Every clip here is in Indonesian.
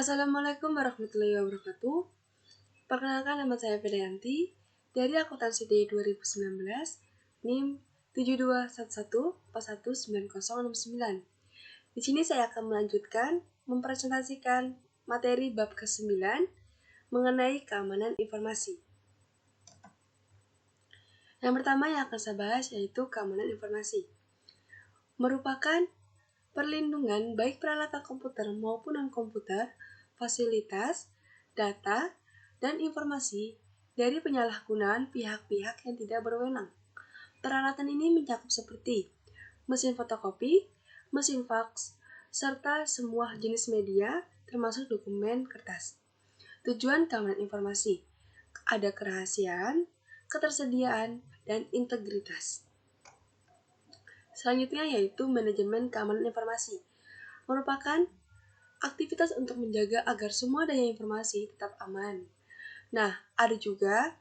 Assalamualaikum warahmatullahi wabarakatuh. Perkenalkan, nama saya Fedayanti dari Akuntansi D 2019, NIM 7211419069. Di sini saya akan melanjutkan mempresentasikan materi bab ke-9 mengenai keamanan informasi. Yang pertama yang akan saya bahas yaitu keamanan informasi. Merupakan perlindungan baik peralatan komputer maupun non-komputer, fasilitas, data, dan informasi dari penyalahgunaan pihak-pihak yang tidak berwenang. Peralatan ini mencakup seperti mesin fotokopi, mesin faks, serta semua jenis media termasuk dokumen kertas. Tujuan keamanan informasi ada kerahasiaan, ketersediaan, dan integritas. Selanjutnya yaitu manajemen keamanan informasi. Merupakan aktivitas untuk menjaga agar semua daya informasi tetap aman. Nah, ada juga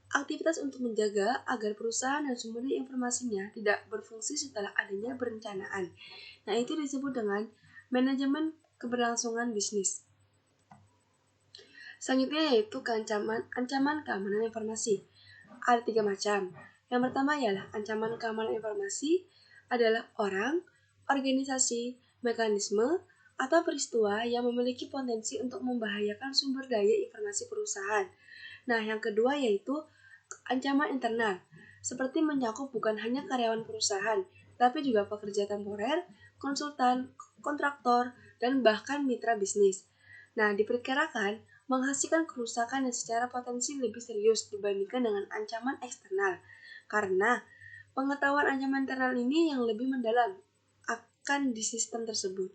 aktivitas untuk menjaga agar perusahaan dan sumber daya informasinya tidak berfungsi setelah adanya perencanaan. Nah, itu disebut dengan manajemen keberlangsungan bisnis. Selanjutnya yaitu ancaman keamanan informasi. Ada 3 macam. Yang pertama ialah ancaman keamanan informasi adalah orang, organisasi, mekanisme, atau peristiwa yang memiliki potensi untuk membahayakan sumber daya informasi perusahaan. Nah, yang kedua yaitu ancaman internal, seperti mencakup bukan hanya karyawan perusahaan, tapi juga pekerja temporer, konsultan, kontraktor, dan bahkan mitra bisnis. Nah, diperkirakan menghasilkan kerusakan yang secara potensi lebih serius dibandingkan dengan ancaman eksternal, karena pengetahuan ancaman internal ini yang lebih mendalam akan di sistem tersebut.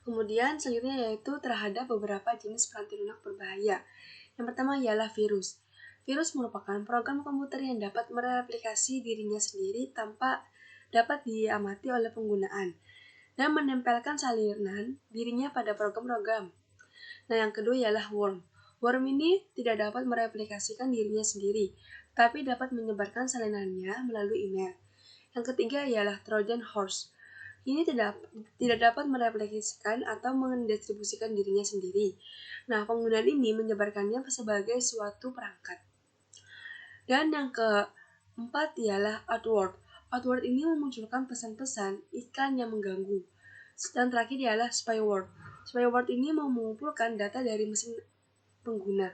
Kemudian selanjutnya yaitu terhadap beberapa jenis peranti lunak berbahaya. Yang pertama ialah virus. Virus merupakan program komputer yang dapat mereplikasi dirinya sendiri tanpa dapat diamati oleh penggunaan dan menempelkan salinan dirinya pada program-program. Nah, yang kedua ialah worm. Worm ini tidak dapat mereplikasikan dirinya sendiri, tapi dapat menyebarkan salinannya melalui email. Yang ketiga ialah Trojan horse. Ini tidak dapat mereplikasikan atau mendistribusikan dirinya sendiri. Nah, penggunaan ini menyebarkannya sebagai suatu perangkat. Dan yang keempat ialah outward. Outward ini memunculkan pesan-pesan iklan yang mengganggu. Dan terakhir ialah spyware. Spyware ini mengumpulkan data dari mesin pengguna.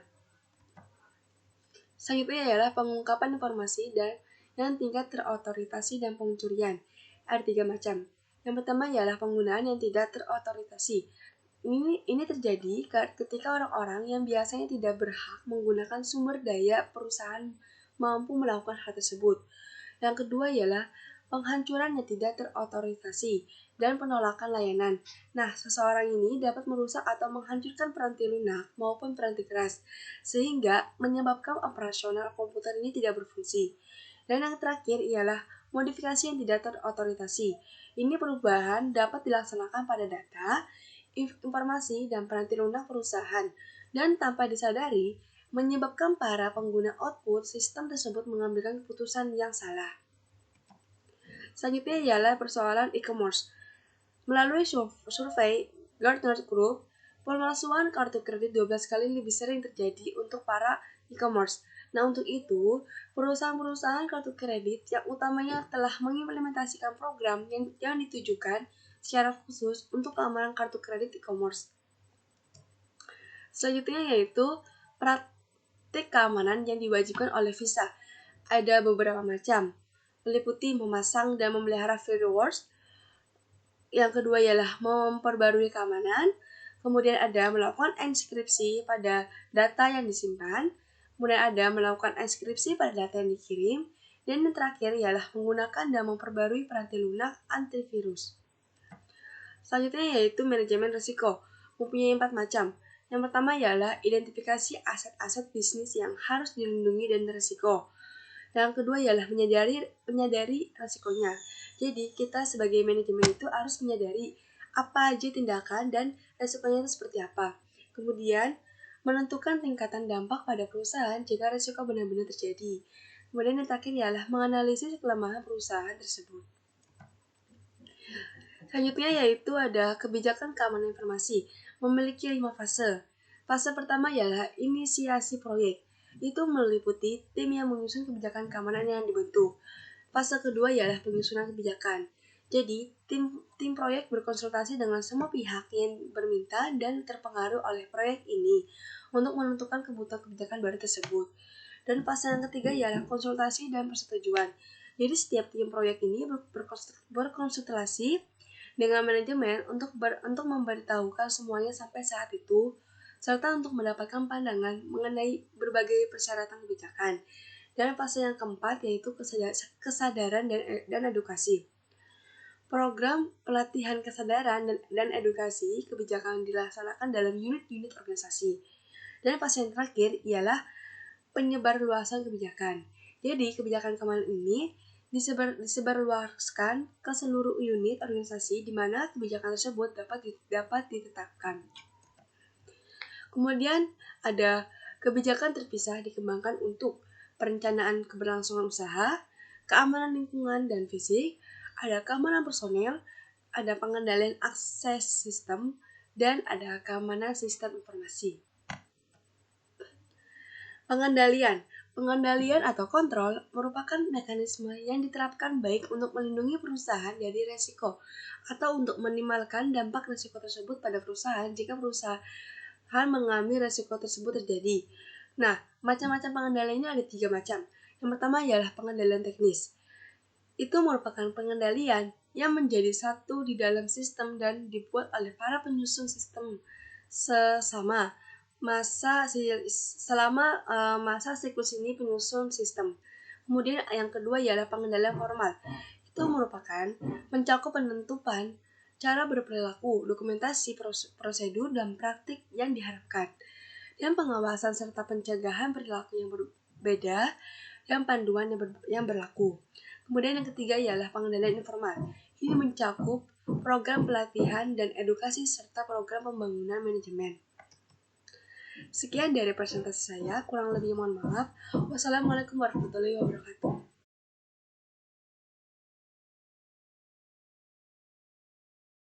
Selanjutnya ialah pengungkapan informasi dan yang tingkat terotorisasi dan pencurian. Ada 3 macam. Yang pertama ialah penggunaan yang tidak terotorisasi. Ini terjadi ketika orang-orang yang biasanya tidak berhak menggunakan sumber daya perusahaan mampu melakukan hal tersebut. Yang kedua ialah penghancuran yang tidak terotorisasi dan penolakan layanan. Nah, seseorang ini dapat merusak atau menghancurkan peranti lunak maupun peranti keras, sehingga menyebabkan operasional komputer ini tidak berfungsi. Dan yang terakhir ialah modifikasi yang tidak terotorisasi. Ini perubahan dapat dilaksanakan pada data, informasi, dan peranti lunak perusahaan, dan tanpa disadari, menyebabkan para pengguna output sistem tersebut mengambil keputusan yang salah. Selanjutnya ialah persoalan e-commerce. Melalui survei Gartner Group, pemalsuan kartu kredit 12 kali lebih sering terjadi untuk para e-commerce. Nah, untuk itu, perusahaan-perusahaan kartu kredit yang utamanya telah mengimplementasikan program yang ditujukan secara khusus untuk keamanan kartu kredit e-commerce. Selanjutnya yaitu praktik keamanan yang diwajibkan oleh Visa. Ada beberapa macam, meliputi memasang dan memelihara firewalls. Yang kedua ialah memperbarui keamanan. Kemudian ada melakukan enkripsi pada data yang disimpan. Kemudian ada melakukan enkripsi pada data yang dikirim. Dan yang terakhir ialah menggunakan dan memperbarui peranti lunak antivirus. Selanjutnya yaitu manajemen risiko. Mempunyai 4 macam. Yang pertama ialah identifikasi aset-aset bisnis yang harus dilindungi dan risiko. Yang kedua ialah menyadari resikonya. Jadi kita sebagai manajemen itu harus menyadari apa aja tindakan dan resikonya itu seperti apa. Kemudian menentukan tingkatan dampak pada perusahaan jika resiko benar-benar terjadi. Kemudian yang terakhir ialah menganalisis kelemahan perusahaan tersebut. Selanjutnya yaitu ada kebijakan keamanan informasi, memiliki 5 fase. Fase pertama ialah inisiasi proyek, itu meliputi tim yang menyusun kebijakan keamanan yang dibentuk. Fase kedua ialah penyusunan kebijakan. Jadi, tim proyek berkonsultasi dengan semua pihak yang berminta dan terpengaruh oleh proyek ini untuk menentukan kebutuhan kebijakan baru tersebut. Dan fase yang ketiga ialah konsultasi dan persetujuan. Jadi, setiap tim proyek ini berkonsultasi dengan manajemen untuk memberitahukan semuanya sampai saat itu, serta untuk mendapatkan pandangan mengenai berbagai persyaratan kebijakan. Dan fase yang keempat yaitu kesadaran dan edukasi. Program pelatihan kesadaran dan edukasi kebijakan dilaksanakan dalam unit-unit organisasi. Dan fase yang terakhir ialah penyebarluasan kebijakan. Jadi, kebijakan keamanan ini disebarluaskan ke seluruh unit organisasi di mana kebijakan tersebut dapat ditetapkan. Kemudian ada kebijakan terpisah dikembangkan untuk perencanaan keberlangsungan usaha, keamanan lingkungan dan fisik, ada keamanan personel, ada pengendalian akses sistem, dan ada keamanan sistem informasi. Pengendalian atau kontrol merupakan mekanisme yang diterapkan baik untuk melindungi perusahaan dari resiko atau untuk meminimalkan dampak resiko tersebut pada perusahaan jika perusahaan mengalami resiko tersebut terjadi. Nah, macam-macam pengendalian ini ada 3 macam. Yang pertama ialah pengendalian teknis. Itu merupakan pengendalian yang menjadi satu di dalam sistem dan dibuat oleh para penyusun sistem selama masa siklus ini penyusun sistem. Kemudian yang kedua ialah pengendalian formal. Itu merupakan mencakup penentuan cara berperilaku, dokumentasi, prosedur, dan praktik yang diharapkan, dan pengawasan serta pencegahan perilaku yang berbeda dan panduan yang berlaku. Kemudian yang ketiga ialah pengendalian informal. Ini mencakup program pelatihan dan edukasi serta program pembangunan manajemen. Sekian dari presentasi saya, kurang lebih mohon maaf. Wassalamualaikum warahmatullahi wabarakatuh.